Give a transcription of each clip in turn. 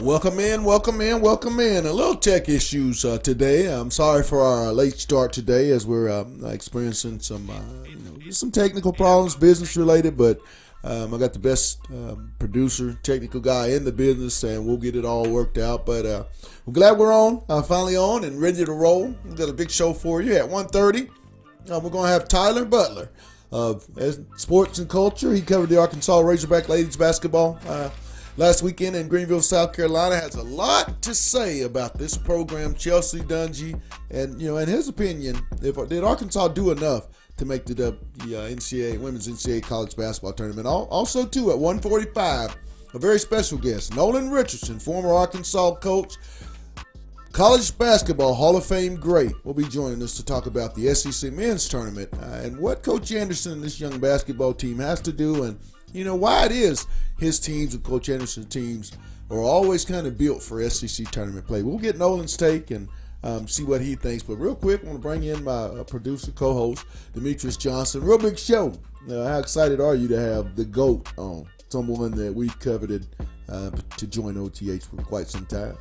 Welcome in. A little tech issues today. I'm sorry for our late start today as we're experiencing some technical problems, business related, but I got the best producer, technical guy in the business, and we'll get it all worked out. But we're glad we're finally on and ready to roll. We've got a big show for you at 1:30. We're going to have Tyler Butler of Sports and Culture. He covered the Arkansas Razorback ladies basketball last weekend in Greenville, South Carolina. Has a lot to say about this program, Chelsea Dungy, and in his opinion, did Arkansas do enough to make the NCAA women's NCAA college basketball tournament? Also, too, at 1:45, a very special guest, Nolan Richardson, former Arkansas coach, college basketball Hall of Fame great, will be joining us to talk about the SEC men's tournament and what Coach Anderson and this young basketball team has to do, and why it is his teams and Coach Anderson's teams are always kind of built for SEC tournament play. We'll get Nolan's take and see what he thinks. But real quick, I want to bring in my producer, co-host, Demetrius Johnson. Real big show. How excited are you to have the GOAT on, someone that we've coveted to join OTH for quite some time?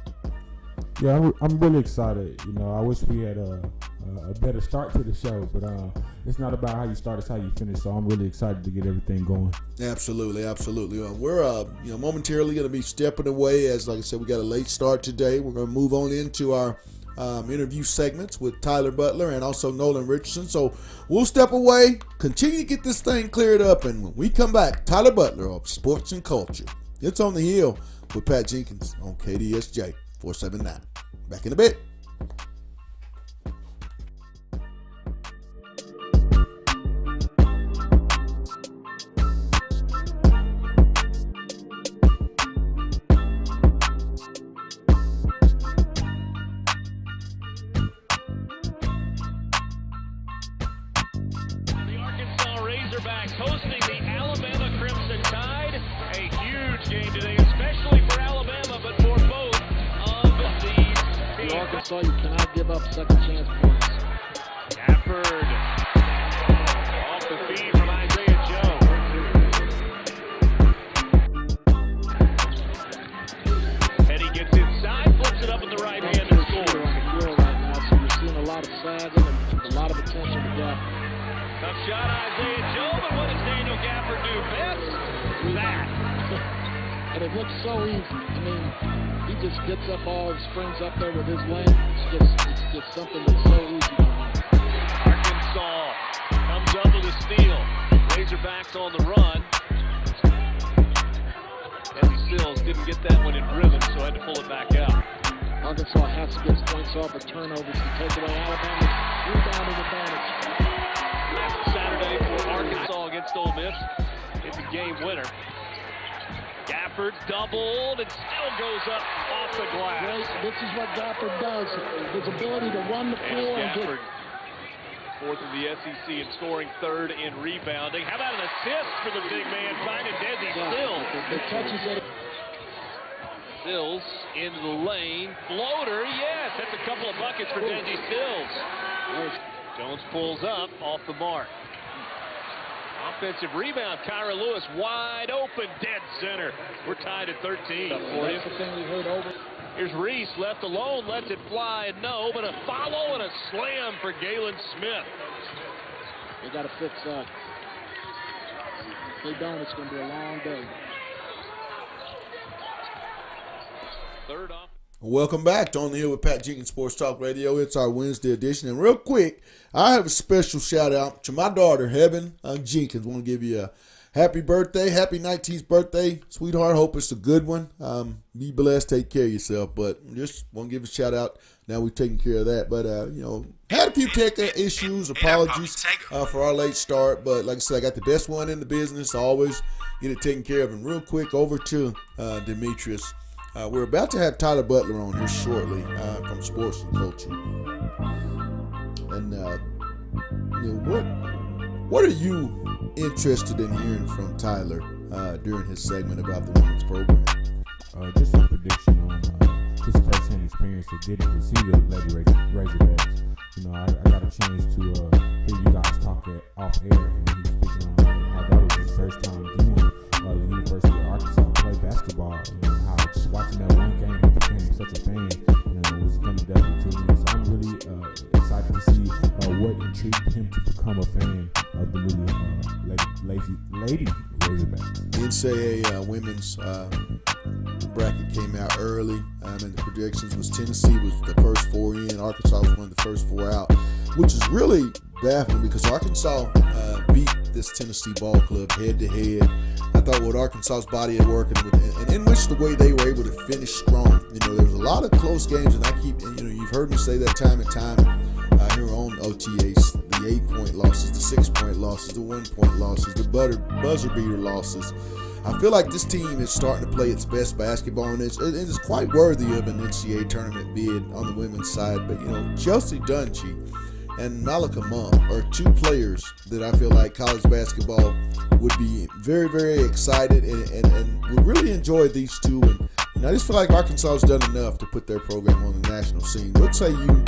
Yeah, I'm really excited. I wish we had a better start to the show, but it's not about how you start, it's how you finish. So I'm really excited to get everything going. Absolutely. We're momentarily going to be stepping away, as like I said, we got a late start today. We're going to move on into our interview segments with Tyler Butler and also Nolan Richardson. So we'll step away, continue to get this thing cleared up, and when we come back, Tyler Butler of Sports and Culture. It's on the Hill with Pat Jenkins on KDSJ 479. Back in a bit. Razorbacks hosting the Alabama Crimson Tide. A huge game today, especially for Alabama, but for both of these teams. Arkansas, you cannot give up second chance points. Gafford off the feed from Isaiah Joe. Petty gets inside, flips it up with the right hand and scores. On the field right now, so you're seeing a lot of sagging and a lot of attention to Gafford. Tough shot, Isaiah Joe, but what does Daniel Gafford do best? That. And it looks so easy. I mean, he just gets up all, springs up there with his length. It's just something that's so easy. Arkansas comes up with a steal. Razorbacks on the run. Eddie Stills didn't get that one in rhythm, so had to pull it back out. Arkansas has to get points off or turnovers to take away Alabama's rebounding advantage. Saturday for Arkansas against Ole Miss. It's a game winner. Gafford doubled and still goes up off the glass. Well, this is what Gafford does. His ability to run the floor and get... Fourth in the SEC in scoring, third in rebounding. How about an assist for the big man, finding Desi Stills? The touches that... Stills into the lane. Floater, yes, that's a couple of buckets for Desi Stills. Jones pulls up off the mark. Offensive rebound, Kyra Lewis wide open, dead center. We're tied at 13. That's the thing we heard over. Here's Reese, left alone, lets it fly, and no, but a follow and a slam for Galen Smith. They got to fix that. If they don't, it's going to be a long day. Third off. Welcome back to On the Hill with Pat Jenkins Sports Talk Radio. It's our Wednesday edition. And real quick, I have a special shout out to my daughter, Heaven Jenkins. I want to give you a happy birthday, happy 19th birthday, sweetheart. Hope it's a good one. Be blessed, take care of yourself. But just want to give a shout out. Now we've taken care of that. But, had a few tech issues. Apologies for our late start. But like I said, I got the best one in the business. I always get it taken care of. And real quick, over to Demetrius. We're about to have Tyler Butler on here shortly from Sports and Culture. And what are you interested in hearing from Tyler during his segment about the women's program? Just a prediction on his first-hand experience of getting to see the Lady Razorbacks. I got a chance to hear you guys talk off air, and he was speaking on how that was his first time viewing the University of Arkansas play basketball. How just watching that one game a fan, was going to definitely tune in. So I'm really excited to see what intrigued him to become a fan of the new Lady Razorbacks. NCAA women's bracket came out early, and the predictions was Tennessee was the first 4 in, Arkansas was one of the first 4 out, which is really baffling because Arkansas beat this Tennessee ball club head to head. I thought with Arkansas's body of work and in which the way they were able to finish strong, there was a lot of close games, and you've heard me say that time and time here on OTAs, the 8-point losses, the 6-point losses, the 1-point losses, the buzzer beater losses. I feel like this team is starting to play its best basketball, and it's quite worthy of an NCAA tournament bid on the women's side. But, Chelsea Dungy and Malika Monk are 2 players that I feel like college basketball would be very, very excited and would really enjoy these 2. And I just feel like Arkansas has done enough to put their program on the national scene. What say you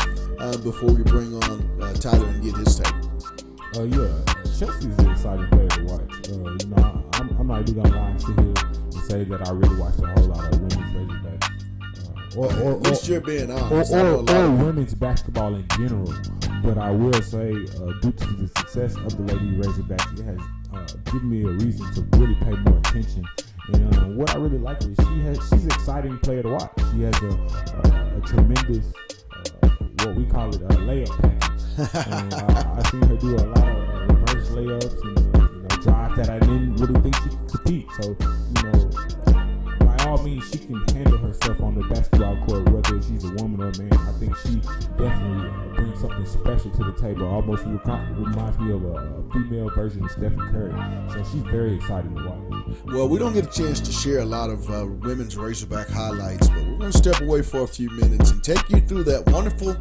before we bring on Tyler and get his take? Chelsea's an exciting player to watch. I'm not even gonna lie and sit here and say that I really watched a whole lot of women's Razorbacks, at least you're being honest. or women's basketball in general. But I will say, due to the success of the Lady Razorbacks, it has given me a reason to really pay more attention. And what I really like is she's an exciting player to watch. She has a tremendous, what we call it, a layup package. And I seen her do a lot of reverse layups and drive that I didn't really think she could compete. So, by all means, she can handle herself on the basketball court, whether she's a woman or a man. I think she definitely brings something special to the table. Almost reminds me of a female version of Stephen Curry. So she's very exciting to watch. Well, we don't get a chance to share a lot of women's Razorback highlights, but we're going to step away for a few minutes and take you through that wonderful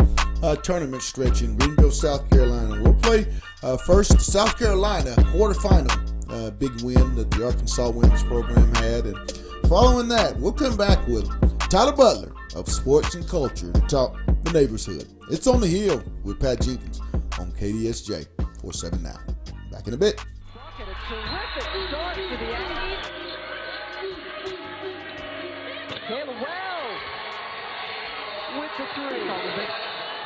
tournament stretch in Greenville, South Carolina. We'll play first the South Carolina quarterfinal, big win that the Arkansas women's program had, and following that, we'll come back with Tyler Butler of Sports and Culture to talk the neighborhood. It's on the Hill with Pat Jenkins on KDSJ 479. Back in a bit. A terrific start for the Aggies. Taylor Wells with the 3.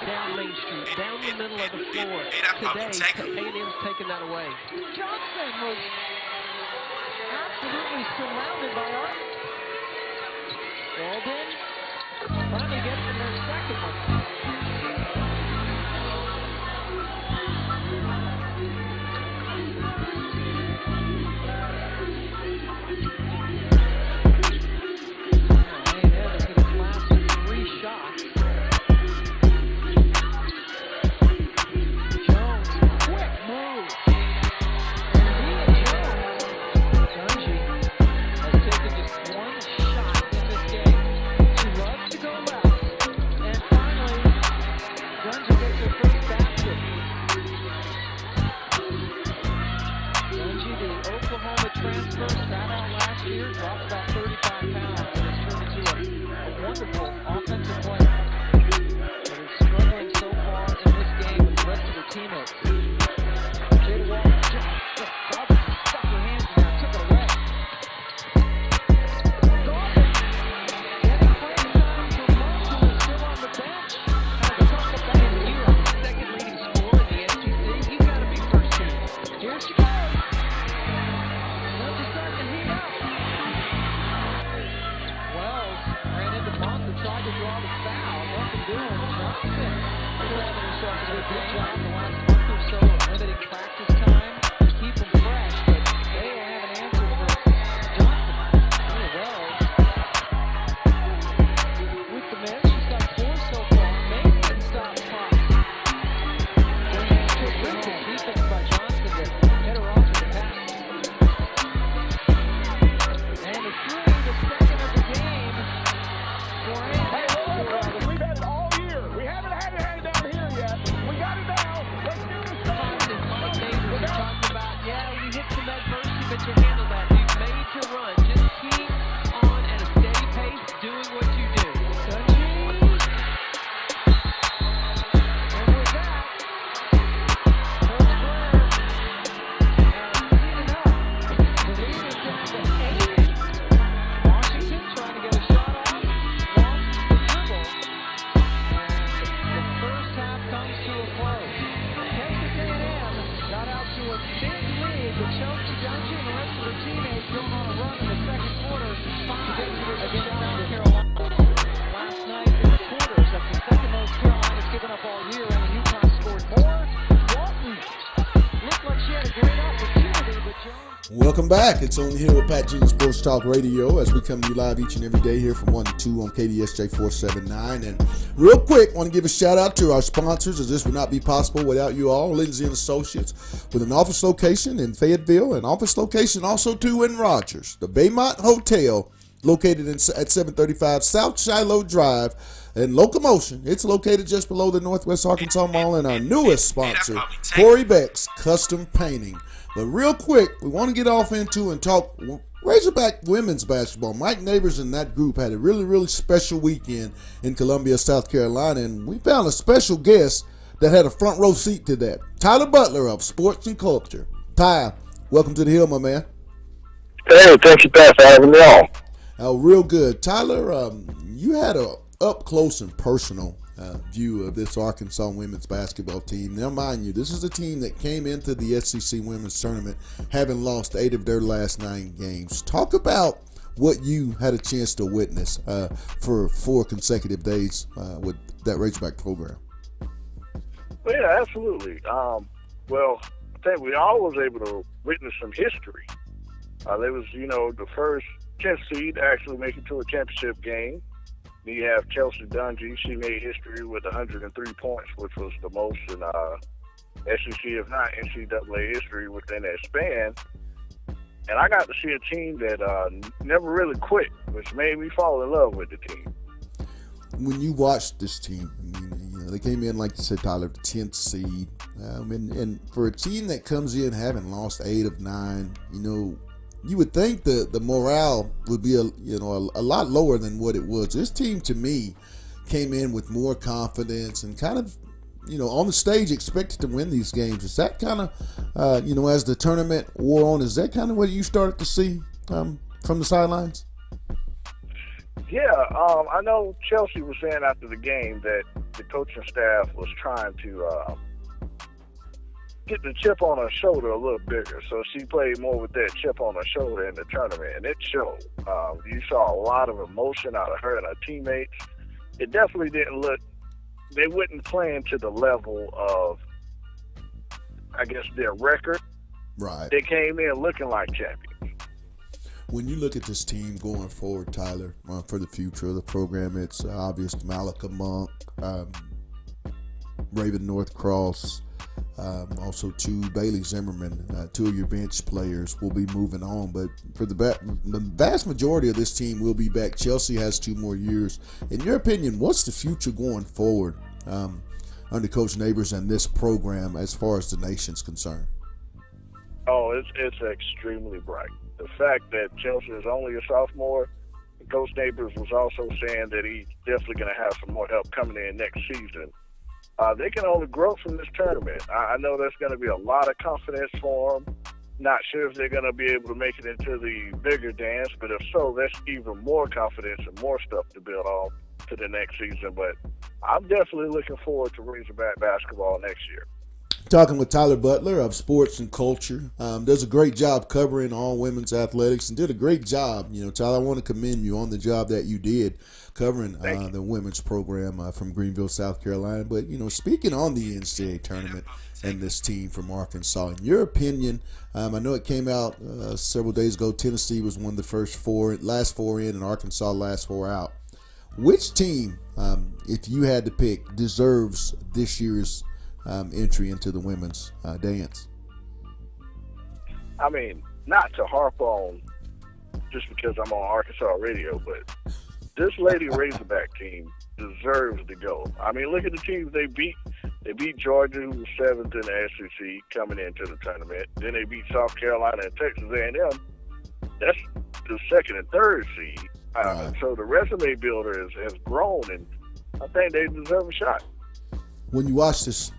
Down Main Street, down the middle of the floor. Today, A&M's taking that away. Johnson was absolutely surrounded by art. Walden finally gets in their second one. Welcome back. It's On Here with Pat G Sports Talk Radio as we come to you live each and every day here from 1 to 2 on KDSJ 479. And real quick, want to give a shout out to our sponsors, as this would not be possible without you all. Lindsay and Associates with an office location in Fayetteville, an office location also too in Rogers. The Baymont Hotel, located at 735 South Shiloh Drive in Locomotion. It's located just below the Northwest Arkansas Mall, and our newest sponsor, Corey Beck's Custom Painting. But real quick, we want to get off into and talk Razorback women's basketball. Mike Neighbors and that group had a really, really special weekend in Columbia, South Carolina, and we found a special guest that had a front row seat to that. Tyler Butler of Sports and Culture. Ty, welcome to the Hill, my man. Hey, thank you, Pat, for having me on. Real good. Tyler, you had a up close and personal view of this Arkansas women's basketball team. Now, mind you, this is a team that came into the SEC women's tournament having lost 8 of their last 9 games. Talk about what you had a chance to witness for 4 consecutive days with that Razorback program. Well, yeah, absolutely. Well, I think we all was able to witness some history. There was, the first 10th seed to actually make it to a championship game. Then you have Chelsea Dungy. She made history with 103 points, which was the most in SEC, if not NCAA history within that span. And I got to see a team that never really quit, which made me fall in love with the team. When you watched this team, I mean, they came in, like you said, Tyler, the 10th seed. And for a team that comes in having lost 8 of 9, you would think the morale would be a lot lower than what it was. This team, to me, came in with more confidence and kind of, on the stage expected to win these games. Is that kind of, as the tournament wore on, is that kind of what you started to see from the sidelines? Yeah, I know Chelsea was saying after the game that the coaching staff was trying to get the chip on her shoulder a little bigger, so she played more with that chip on her shoulder in the tournament, and it showed. You saw a lot of emotion out of her and her teammates. It definitely didn't look, they weren't playing to the level of, I guess, their record. Right. They came in looking like champions. When you look at this team going forward, Tyler, for the future of the program, it's obvious Malika Monk, Raven Northcross, also Bailey Zimmerman, 2 of your bench players will be moving on. But for the vast majority of this team will be back. Chelsea has 2 more years. In your opinion, what's the future going forward under Coach Neighbors and this program as far as the nation's concerned? Oh, it's extremely bright. The fact that Chelsea is only a sophomore, Coach Neighbors was also saying that he's definitely going to have some more help coming in next season. They can only grow from this tournament. I know there's going to be a lot of confidence for them. Not sure if they're going to be able to make it into the bigger dance, but if so, that's even more confidence and more stuff to build on to the next season. But I'm definitely looking forward to Razorback basketball next year. Talking with Tyler Butler of Sports and Culture. Does a great job covering all women's athletics and did a great job. Tyler, I want to commend you on the job that you did covering the women's program from Greenville, South Carolina. But, speaking on the NCAA tournament and this team from Arkansas, in your opinion, I know it came out several days ago, Tennessee was one of the last 4 in, and Arkansas last 4 out. Which team, if you had to pick, deserves this year's entry into the women's dance? I mean, not to harp on just because I'm on Arkansas radio, but this Lady Razorback team deserves to go. I mean, look at the teams they beat. They beat Georgia, who was 7th in the SEC coming into the tournament. Then they beat South Carolina and Texas A&M. That's the 2nd and 3rd seed. So the resume builder has grown, and I think they deserve a shot. When you watch this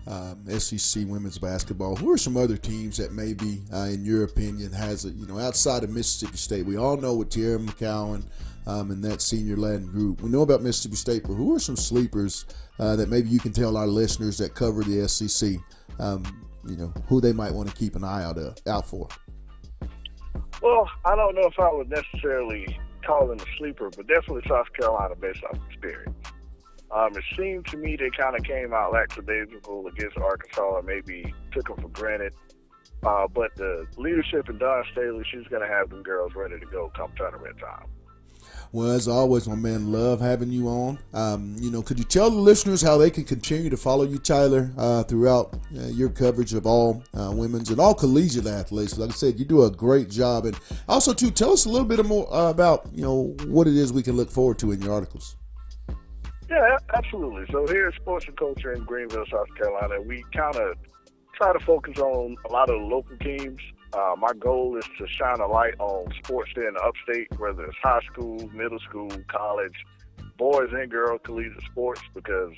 SEC women's basketball, who are some other teams that maybe, in your opinion, has outside of Mississippi State? We all know with Tierra McCowan and that senior Latin group. We know about Mississippi State, but who are some sleepers that maybe you can tell our listeners that cover the SEC, who they might want to keep an eye out for? Well, I don't know if I would necessarily call them a sleeper, but definitely South Carolina based off experience. It seemed to me they kind of came out lackadaisical against Arkansas and maybe took them for granted. But the leadership in Don Staley, she's going to have them girls ready to go come tournament time. Well, as always, my man, love having you on. Could you tell the listeners how they can continue to follow you, Tyler, throughout your coverage of all women's and all collegiate athletes? Like I said, you do a great job. And also, too, tell us a little bit more about, what it is we can look forward to in your articles. Yeah, absolutely. So here at Sports and Culture in Greenville, South Carolina, we kind of try to focus on a lot of the local teams. My goal is to shine a light on sports there in the upstate, whether it's high school, middle school, college, boys and girls collegiate sports, because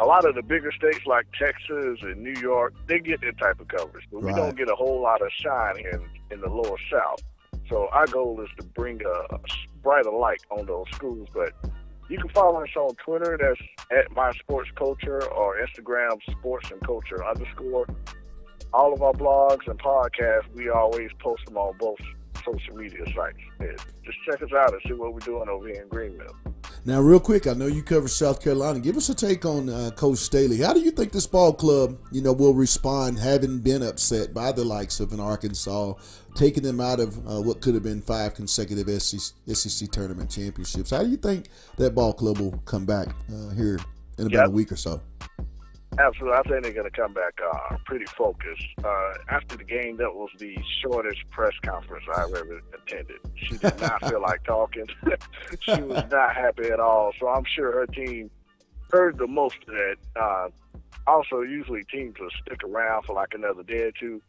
a lot of the bigger states like Texas and New York, they get that type of coverage, but we don't get a whole lot of shine here in the lower South. So our goal is to bring a brighter light on those schools. But you can follow us on Twitter, that's at My Sports Culture, or Instagram, Sports&Culture_. All of our blogs and podcasts, we always post them on both social media sites. Just check us out and see what we're doing over here in Greenville. Now, real quick, I know you cover South Carolina. Give us a take on Coach Staley. How do you think this ball club, will respond, having been upset by the likes of an Arkansas, taking them out of what could have been 5 consecutive SEC tournament championships? How do you think that ball club will come back here in about a week or so? Absolutely. I think they're going to come back pretty focused. After the game, that was the shortest press conference I've ever attended. She did not feel like talking. She was not happy at all. So I'm sure her team heard the most of that. Also, usually teams will stick around for like another day or two.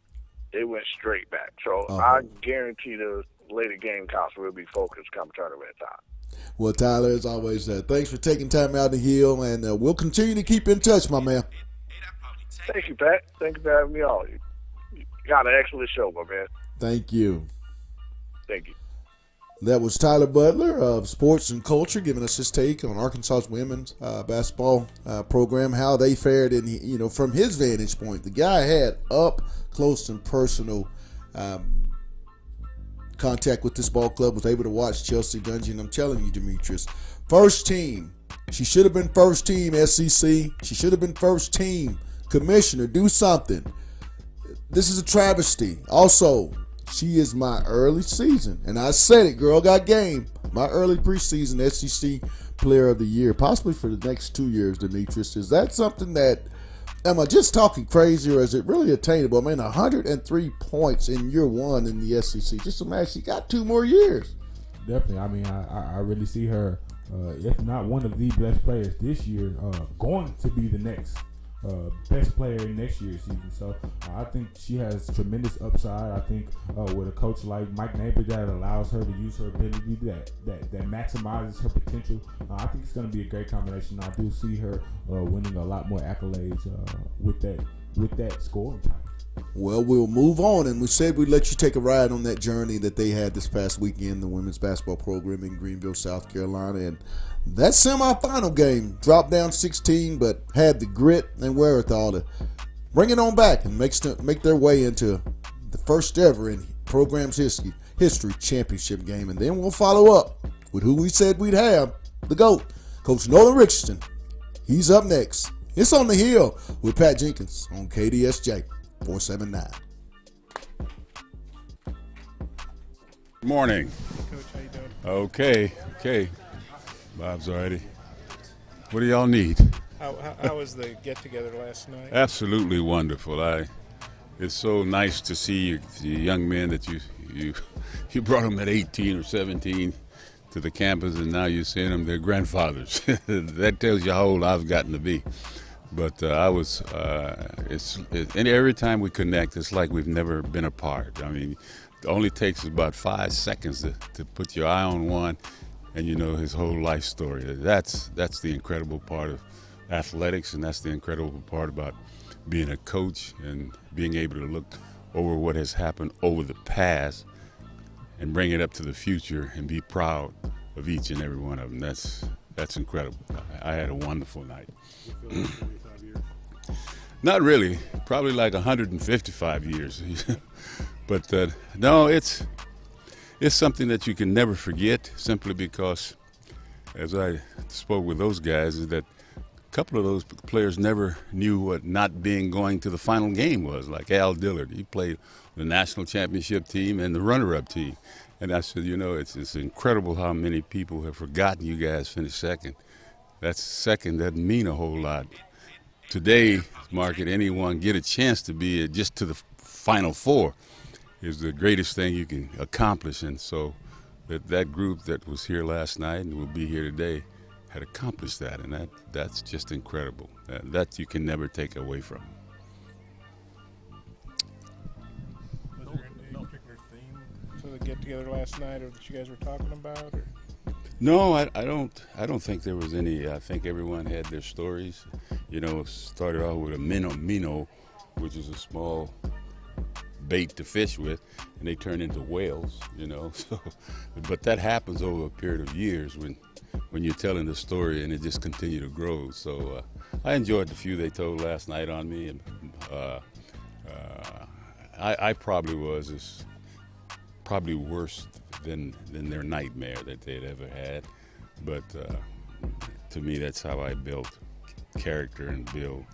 They went straight back. So I guarantee the Lady Gamecocks will be focused come tournament time. Well, Tyler, as always, thanks for taking time out to heal, and we'll continue to keep in touch, my man. Thank you, Pat. Thank you for having me on. You got an excellent show, my man. Thank you. Thank you. That was Tyler Butler of Sports and Culture giving us his take on Arkansas's women's basketball program, how they fared, and from his vantage point, the guy had up close and personal contact with this ball club, was able to watch Chelsea Gungy, and I'm telling you, Demetrius, first team. She should have been first team SEC. She should have been first team commissioner. Do something. This is a travesty. Also, she is my early season, and I said it, girl got game. My early preseason SEC player of the year, possibly for the next 2 years, Demetrius. Is that something that, am I just talking crazy, or is it really attainable? I mean, 103 points in year one in the SEC. Just imagine, she got 2 more years. Definitely. I mean, I really see her, if not one of the best players this year, going to be the next best player in next year's season. So I think she has tremendous upside. I think with a coach like Mike Neighbor that allows her to use her ability, that maximizes her potential, I think it's going to be a great combination. I do see her winning a lot more accolades with that scoring title. Well, we'll move on, and we said we'd let you take a ride on that journey that they had this past weekend, the women's basketball program in Greenville, South Carolina, and that semifinal game dropped down 16, but had the grit and wherewithal to bring it on back and make their way into the first ever in program's history championship game. And then we'll follow up with who we said we'd have, the GOAT, Coach Nolan Richardson. He's up next. It's On the Hill with Pat Jenkins on KDSJ 479. Good morning. Coach, how you doing? Okay. Bob's already. What do y'all need? How was the get-together last night? Absolutely wonderful. It's so nice to see the young men that you brought them at 18 or 17 to the campus, and now you're seeing them, their grandfathers. That tells you how old I've gotten to be. But and every time we connect, it's like we've never been apart. I mean, it only takes about 5 seconds to put your eye on one, and you know his whole life story. That's the incredible part of athletics, and that's the incredible part about being a coach and being able to look over what has happened over the past and bring it up to the future and be proud of each and every one of them. That's incredible. I had a wonderful night. Not really, probably like 155 years. But no, it's something that you can never forget, simply because, as I spoke with those guys, is that couple of those players never knew what not going to the final game was, like Al Dillard. He played the national championship team and the runner-up team. And I said, you know, it's incredible how many people have forgotten you guys finished second. That's second doesn't mean a whole lot. Today, market, anyone get a chance to be just to the Final Four is the greatest thing you can accomplish. And so that group that was here last night and will be here today had accomplished that, and that's just incredible. That you can never take away from. Was there any particular theme to the get-together last night, or that you guys were talking about? Or? No, I don't think there was any. I think everyone had their stories. You know, it started off with a minnow, which is a small bait to fish with, and they turn into whales. You know, so, but that happens over a period of years when you're telling the story, and it just continued to grow. So I enjoyed the few they told last night on me, and I probably was probably worse than their nightmare that they'd ever had. But to me, that's how I built character and build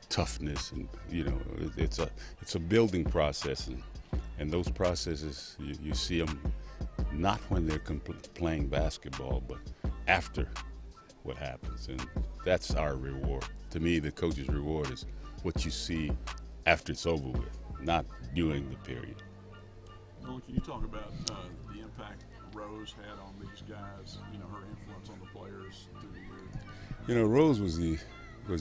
toughness, and you know, it's a building process, and those processes you see them not when they're playing basketball, but after what happens, and that's our reward. To me, the coach's reward is what you see after it's over with, not during the period. Nolan, can you talk about the impact Rose had on these guys? You know, her influence on the players through the year. You know, Rose was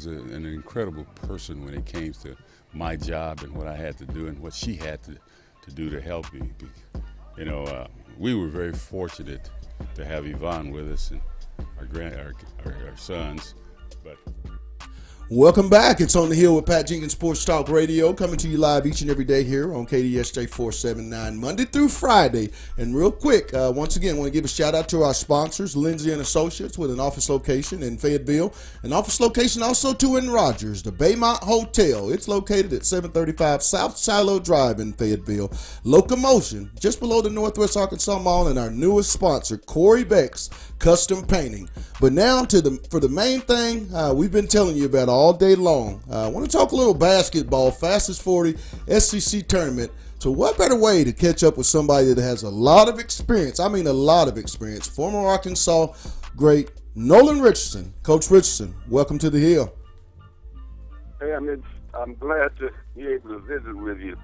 an incredible person when it came to my job and what I had to do and what she had to do to help me. You know, we were very fortunate to have Yvonne with us and our sons, but. Welcome back. It's On the Hill with Pat Jenkins, Sports Talk Radio, coming to you live each and every day here on KDSJ 479, Monday through Friday. And real quick, once again, I want to give a shout out to our sponsors, Lindsay and Associates, with an office location in Fayetteville, an office location also too in Rogers, the Baymont Hotel. It's located at 735 South Shiloh Drive in Fayetteville. Locomotion, just below the Northwest Arkansas Mall, and our newest sponsor, Corey Beck's Custom Painting. But now for the main thing we've been telling you about all day long. I want to talk a little basketball, fastest 40 SEC tournament. So what better way to catch up with somebody that has a lot of experience? I mean a lot of experience. Former Arkansas great Nolan Richardson. Coach Richardson, welcome to the Hill. Hey, I'm glad to be able to visit with you.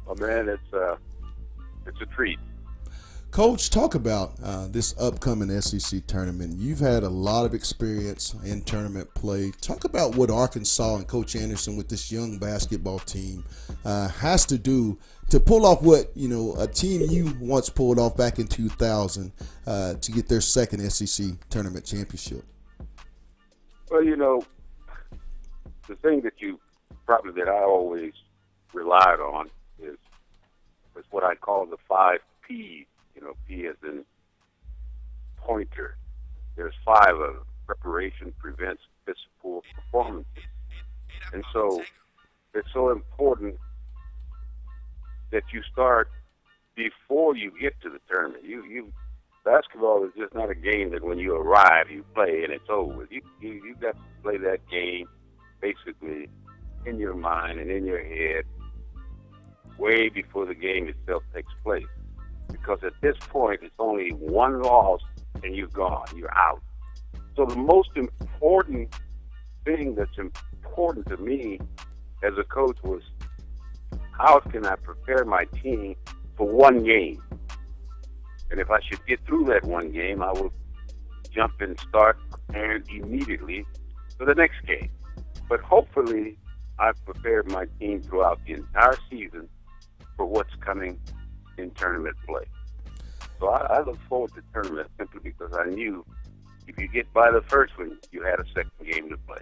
Oh man, it's a treat. Coach, talk about this upcoming SEC tournament. You've had a lot of experience in tournament play. Talk about what Arkansas and Coach Anderson with this young basketball team has to do to pull off what, you know, a team you once pulled off back in 2000 to get their second SEC tournament championship. Well, you know, the thing that I always relied on is what I call the 5 P's. You know, P as in pointer. There's 5 of them. Preparation prevents physical performances. And so it's so important that you start before you get to the tournament. Basketball is just not a game that when you arrive, you play and it's over. You got to play that game basically in your mind and in your head way before the game itself takes place. Because at this point, it's only one loss and you're gone. You're out. So the most important thing that's important to me as a coach was how can I prepare my team for one game? And if I should get through that one game, I will jump and start preparing immediately for the next game. But hopefully, I've prepared my team throughout the entire season for what's coming in tournament play. So I look forward to tournament simply because I knew if you get by the first one, you had a second game to play.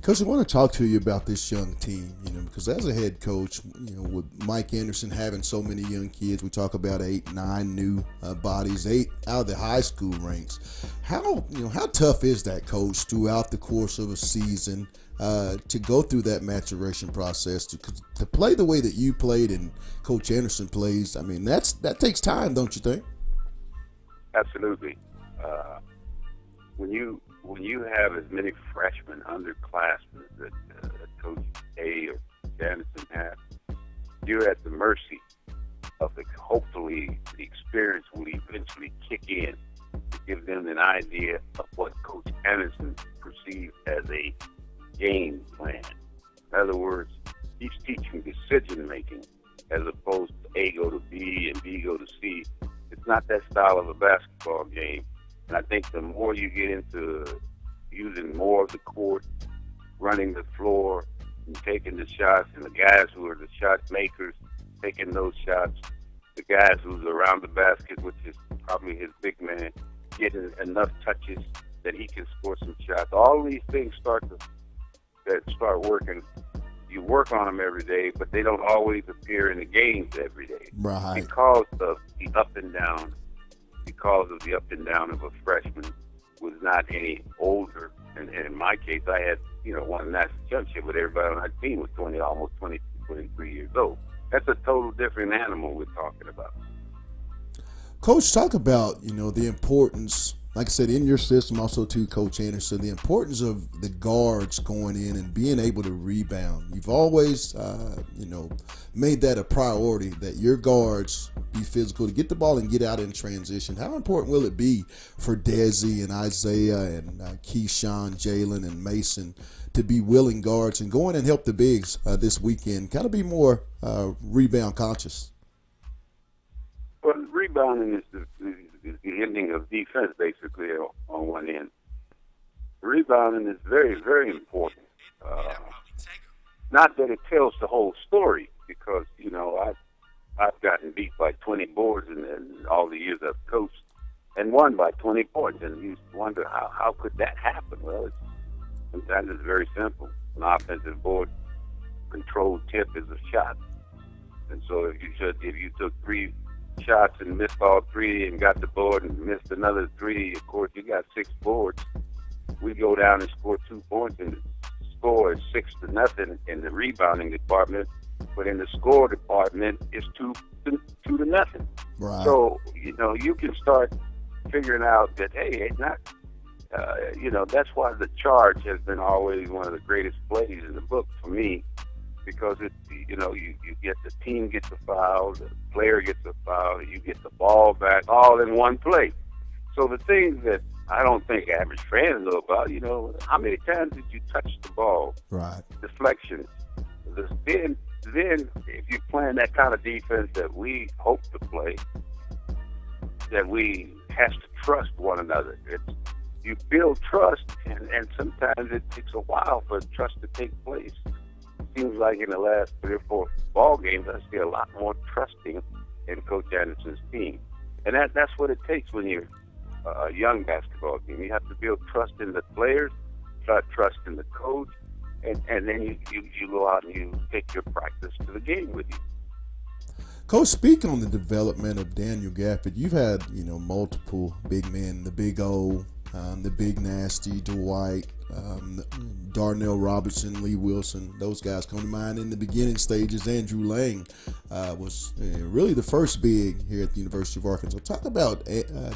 Coach, I want to talk to you about this young team, you know, because as a head coach, you know, with Mike Anderson having so many young kids, we talk about 8, 9 new bodies, 8 out of the high school ranks. How tough is that, Coach, throughout the course of a season to go through that maturation process, to play the way that you played and Coach Anderson plays? I mean, that takes time, don't you think? Absolutely. when you have as many freshmen, underclassmen that Coach A or Janison has, you're at the mercy of hopefully the experience will eventually kick in to give them an idea of what Coach Anderson perceived as a game plan. In other words, he's teaching decision making as opposed to A go to B and B go to C. It's not that style of a basketball game. And I think the more you get into using more of the court, running the floor, and taking the shots, and the guys who are the shot makers taking those shots, the guys who's around the basket, which is probably his big man, getting enough touches that he can score some shots. All these things start working. You work on them every day, but they don't always appear in the games every day. Right. Because of the up and down of a freshman was not any older. And in my case, I had, won a national championship with everybody on our team was almost 22, 23 years old. That's a total different animal we're talking about. Coach, talk about, the importance, like I said, in your system, also too, Coach Anderson, the importance of the guards going in and being able to rebound. You've always, made that a priority, that your guards be physical to get the ball and get out in transition. How important will it be for Desi and Isaiah and Keyshawn, Jalen, and Mason to be willing guards and go in and help the bigs this weekend, kind of be more rebound conscious? Well, rebounding is the ending of defense, basically, on one end. Rebounding is very, very important. Not that it tells the whole story, because, I've gotten beat by 20 boards in all the years I've coached and won by 20 points. And you wonder, how could that happen? Well, sometimes it's very simple. An offensive board controlled tip is a shot. And so if you took 3 shots and missed all 3 and got the board and missed another 3, of course, you got 6 boards. We go down and score 2 points, and the score is 6-0 in the rebounding department. But in the score department, it's 2-0. Right. So, you can start figuring out that, hey, it's not, that's why the charge has been always one of the greatest plays in the book for me, because you get the team gets a foul, the player gets a foul, you get the ball back all in one play. So the things that I don't think average fans know about, how many times did you touch the ball? Right. Deflections. Then if you're playing that kind of defense that we hope to play, that we have to trust one another. You build trust, and sometimes it takes a while for trust to take place. It seems like in the last 3 or 4 ball games, I see a lot more trusting in Coach Anderson's team. And that's what it takes when you're a young basketball team. You have to build trust in the players, trust in the coach, and then you go out and you take your practice to the game with you. Coach, speak on the development of Daniel Gafford. You've had, multiple big men, the Big O, the Big Nasty, Dwight, Darnell Robertson, Lee Wilson. Those guys come to mind in the beginning stages. Andrew Lang was really the first big here at the University of Arkansas. Talk about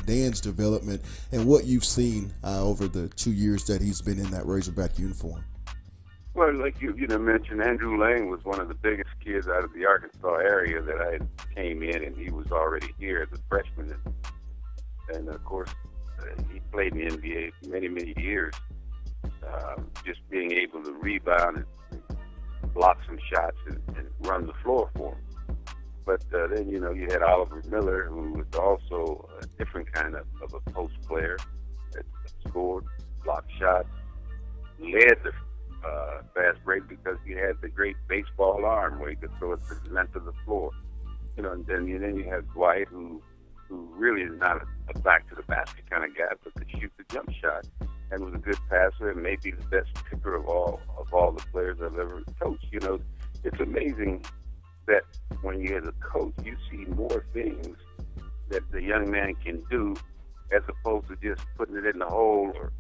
Dan's development and what you've seen over the 2 years that he's been in that Razorback uniform. Well, like you mentioned, Andrew Lang was one of the biggest kids out of the Arkansas area that I came in, and he was already here as a freshman. And of course, he played in the NBA for many, many years. Just being able to rebound and block some shots and run the floor for him. But then, you had Oliver Miller, who was also a different kind of a post player that scored, blocked shots, led the fast break because he had the great baseball arm where he could throw it to the length of the floor. And then you have Dwight, who really is not a back to the basket kind of guy, but could shoot the jump shot and was a good passer and maybe the best picker of all the players I've ever coached. It's amazing that when you're as a coach, you see more things that the young man can do as opposed to just putting it in the hole, or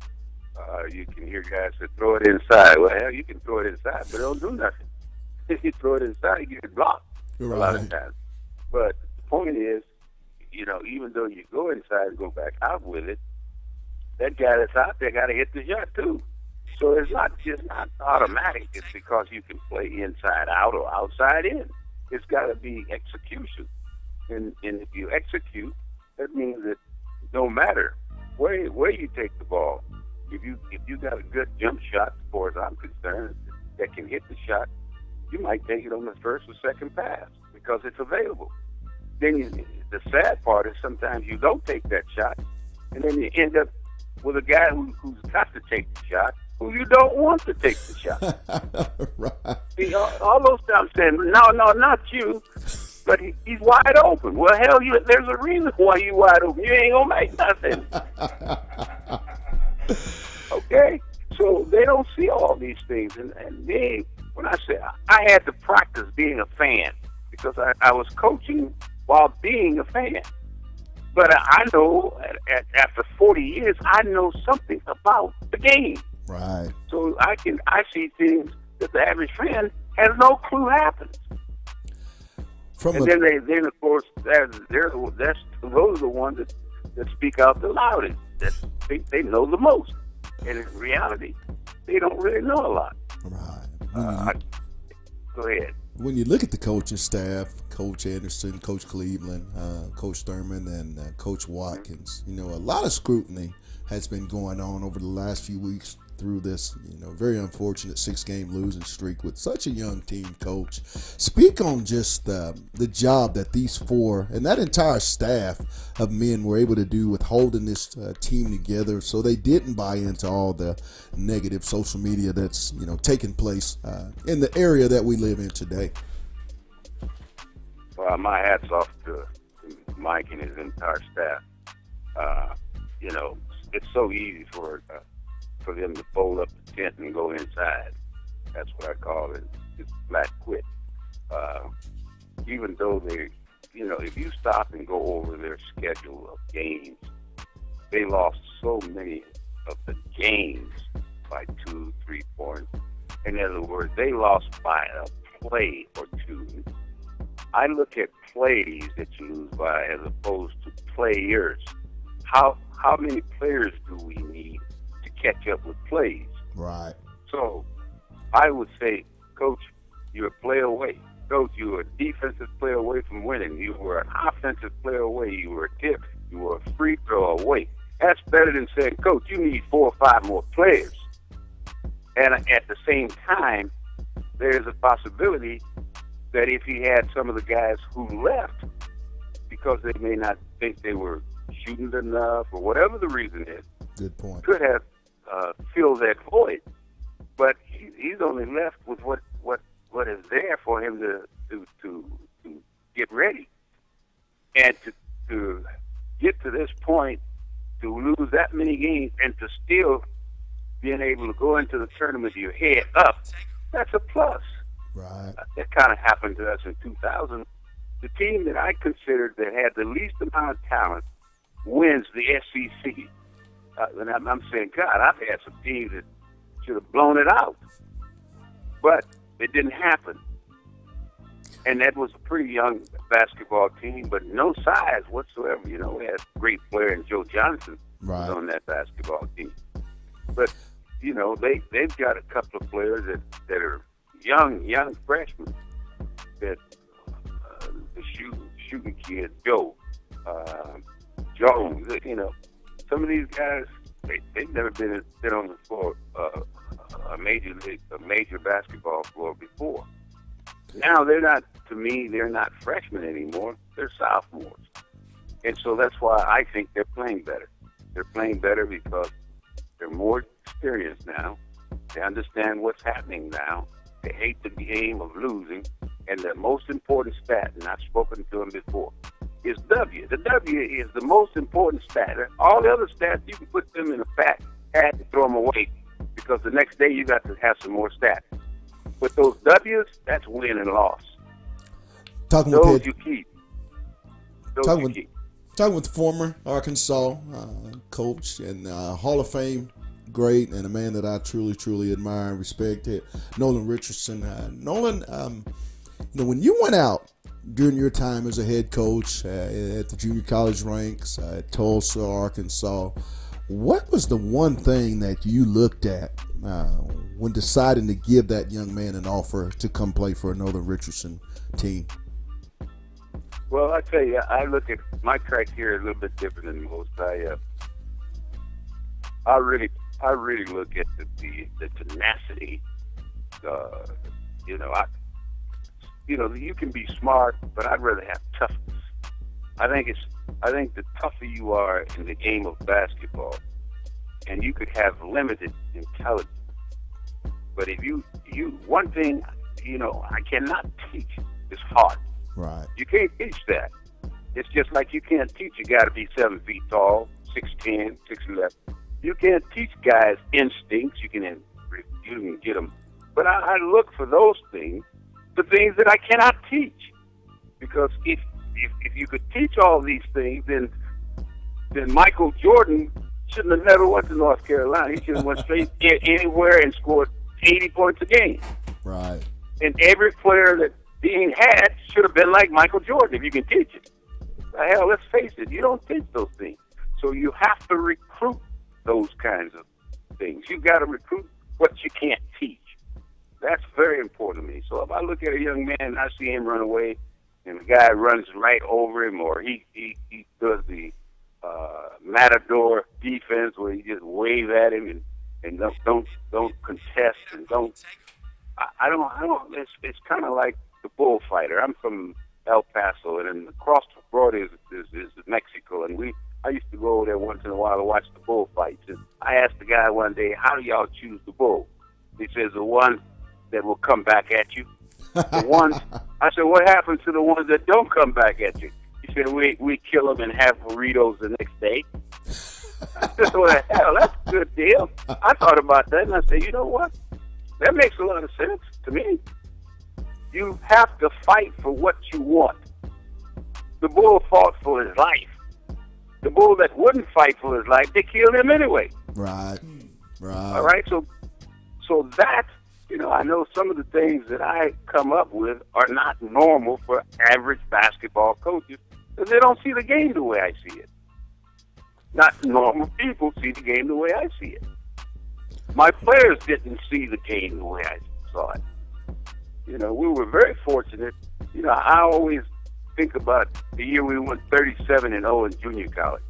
you can hear guys say, throw it inside. Well, hell, you can throw it inside, but it don't do nothing. If you throw it inside, you get blocked a lot of times. But the point is, even though you go inside and go back out with it, that guy that's out there got to hit the shot too. So it's not just not automatic. It's because you can play inside out or outside in. It's got to be execution. And if you execute, that means that no matter where you take the ball, if you got a good jump shot, as far as I'm concerned, that can hit the shot, you might take it on the first or second pass because it's available. Then the sad part is sometimes you don't take that shot, and then you end up with a guy who's got to take the shot, who you don't want to take the shot. Right. See, all those times saying, no, not you, but he's wide open. Well, hell, there's a reason why you wide open. You ain't gonna make nothing. Okay, so they don't see all these things, and when I say I had to practice being a fan because I was coaching while being a fan. But I know after 40 years, I know something about the game. Right. So I see things that the average fan has no clue happens. Then of course those are the ones that speak out the loudest. That they know the most, and in reality, they don't really know a lot. Right. Go ahead. When you look at the coaching staff, Coach Anderson, Coach Cleveland, Coach Thurman, and Coach Watkins, a lot of scrutiny has been going on over the last few weeks through this, very unfortunate 6-game losing streak with such a young team. Coach, speak on just the job that these four and that entire staff of men were able to do with holding this team together, so they didn't buy into all the negative social media that's taking place in the area that we live in today. Well, my hat's off to Mike and his entire staff. It's so easy for them to fold up the tent and go inside. That's what I call it. It's flat quit. Even though they, if you stop and go over their schedule of games, they lost so many of the games by 2-3 points. In other words, they lost by a play or two. I look at plays that you lose by as opposed to players. How many players do we need to catch up with plays? Right. So I would say, Coach, you're a play away. Coach, you were a defensive player away from winning. You were an offensive player away. You were a tip. You were a free throw away. That's better than saying, Coach, you need 4 or 5 more players. And at the same time, there's a possibility that if he had some of the guys who left because they may not think they were shooting enough or whatever the reason is, good point, could have filled that void. But he's only left with what is there for him to get ready. And to get to this point, to lose that many games and to still being able to go into the tournament with your head up, that's a plus. Right. That kind of happened to us in 2000. The team that I considered that had the least amount of talent wins the SEC. And I'm saying, God, I've had some teams that should have blown it out. But it didn't happen. And that was a pretty young basketball team, but no size whatsoever. We had a great player in Joe Johnson right. on that basketball team. But, they've got a couple of players that are young freshmen that the shooting kid, Joe, Jones, some of these guys, they've never been on the floor, a major basketball floor before. Now they're not freshmen anymore. They're sophomores. And so that's why I think they're playing better. They're playing better because they're more experienced now. They understand what's happening now. They hate the game of losing. And the most important stat, and I've spoken to them before, is W. The W is the most important stat. All the other stats, you can put them in a fat hat and throw them away because the next day you got to have some more stats. But those W's, that's win and loss. Those you keep. Talking with former Arkansas coach and Hall of Fame great and a man that I truly, truly admire and respect, Nolan Richardson. Nolan, when you went out during your time as a head coach at the junior college ranks at Tulsa, Arkansas, What was the one thing that you looked at when deciding to give that young man an offer to come play for a Nolan Richardson team? Well, I tell you, I look at my criteria a little bit different than most. I really look at the tenacity. You can be smart, but I'd rather have toughness. I think the tougher you are in the game of basketball, and you could have limited intelligence. But if one thing, I cannot teach is heart. Right. You can't teach that. It's just like you can't teach a guy to be 7 feet tall, 6'10", 6'11". You can't teach guys instincts. You can get them. But I look for those things, the things that I cannot teach. Because if you could teach all these things, then Michael Jordan shouldn't have never went to North Carolina. He should have went straight anywhere and scored 80 points a game. Right. And every player that Dean had should have been like Michael Jordan if you can teach it. Hell, let's face it, you don't teach those things. So you have to recruit those kinds of things. You've got to recruit what you can't teach. That's very important to me. So if I look at a young man and I see him run away and the guy runs right over him, or he does the matador defense where he just wave at him and don't contest and I don't. It's kind of like the bullfighter. I'm from El Paso, and then across the border is Mexico, and I used to go over there once in a while to watch the bullfights. And I asked the guy one day, "How do y'all choose the bull?" He says, "The ones that will come back at you." The ones. I said, "What happens to the ones that don't come back at you?" He said, "We kill them and have burritos the next day." I said, "Well, hell, that's a good deal." I thought about that, and I said, "You know what? That makes a lot of sense to me. You have to fight for what you want." The bull fought for his life. The bull that wouldn't fight for his life, they killed him anyway. Right. All right. So that, I know some of the things that I come up with are not normal for average basketball coaches because they don't see the game the way I see it. Not normal people see the game the way I see it. My players didn't see the game the way I saw it. We were very fortunate. I always think about the year we went 37-0 in junior college.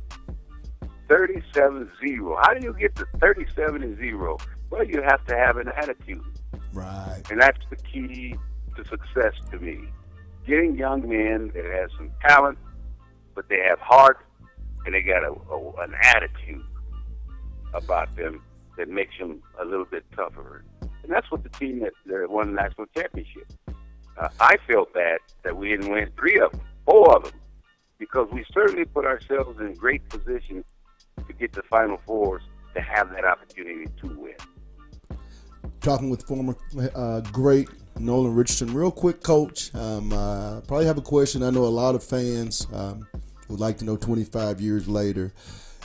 37-0. How do you get to 37-0? Well, you have to have an attitude. Right. And that's the key to success to me. Getting young men that have some talent, but they have heart, and they got an attitude about them that makes them a little bit tougher. And that's what the team that won the national championship. I felt bad that we didn't win 4 of them, because we certainly put ourselves in great position to get to Final Fours to have that opportunity to win. Talking with former great Nolan Richardson. Real quick, Coach, probably have a question. I know a lot of fans would like to know 25 years later.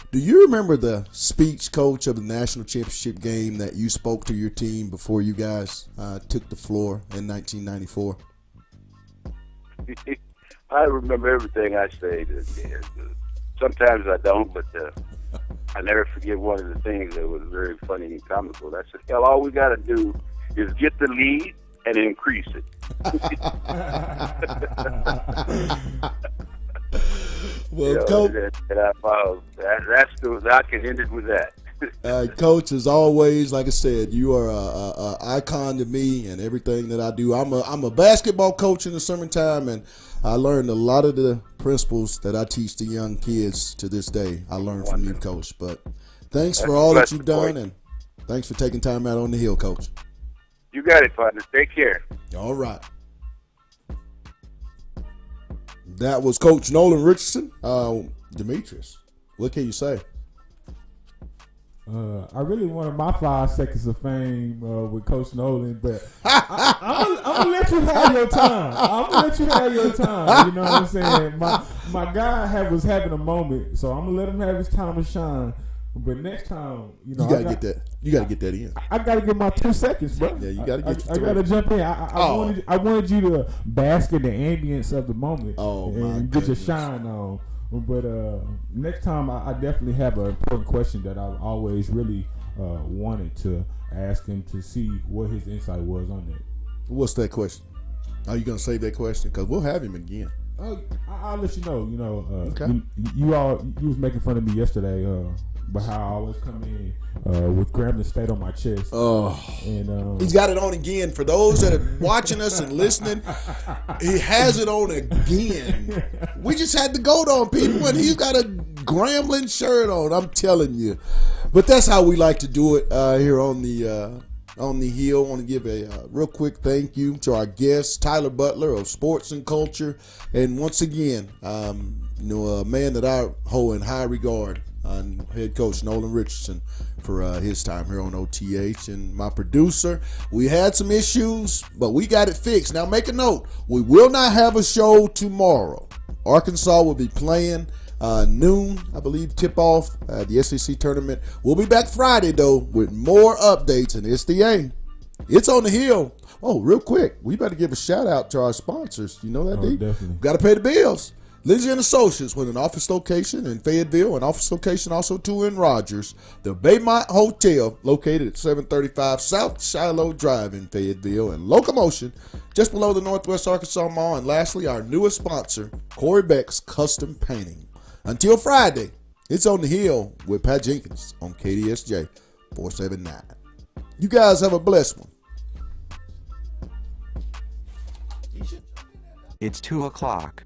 Do you remember the speech, Coach, of the national championship game that you spoke to your team before you guys took the floor in 1994? I remember everything I say. Sometimes I don't, but I never forget one of the things that was very funny and comical. I said, "Hell, all we got to do is get the lead and increase it." Well, Coach, I can end it with that. Coach, as always, like I said, you are an icon to me and everything that I do. I'm a basketball coach in the summertime, and I learned a lot of the principles that I teach the young kids to this day. I learned from you, Coach. But thanks for all that you've done, and thanks for taking time out on the hill, Coach. You got it, partner. Take care. All right. That was Coach Nolan Richardson. Demetrius, what can you say? I really wanted my 5 seconds of fame with Coach Nolan, but I'm gonna let you have your time. You know what I'm saying? My guy was having a moment, so I'm gonna let him have his time to shine. But next time, you gotta get that. You gotta get that in. I gotta get my 2 seconds, bro. Yeah, you gotta get. I gotta jump in. I wanted you to bask in the ambience of the moment and get your shine on. But next time, I definitely have an important question that I've always really wanted to ask him to see what his insight was on that. What's that question? Are you gonna save that question? Because we'll have him again. I'll let you know. Okay. You was making fun of me yesterday, but how I always come in with Grambling State on my chest. Oh, and he's got it on again. For those that are watching us and listening, he has it on again. We just had the goat on, people, and he's got a Grambling shirt on. I'm telling you, but that's how we like to do it here on the Hill. I want to give a real quick thank you to our guest, Tyler Butler of Sports and Culture. And once again, a man that I hold in high regard, head coach Nolan Richardson, for his time here on OTH. And my producer, we had some issues, but we got it fixed. Now make a note, we will not have a show tomorrow. Arkansas will be playing noon, I believe, tip-off the SEC tournament. We'll be back Friday, though, with more updates, and it's the A. It's on the Hill. Oh, real quick, we better give a shout-out to our sponsors. You know that, D? Definitely. Got to pay the bills. Lindsay and Associates with an office location in Fayetteville, an office location also too in Rogers. The Baymont Hotel, located at 735 South Shiloh Drive in Fayetteville, and Locomotion, just below the Northwest Arkansas Mall. And lastly, our newest sponsor, Corey Beck's Custom Painting. Until Friday, it's on the Hill with Pat Jenkins on KDSJ 479. You guys have a blessed one. It's 2 o'clock.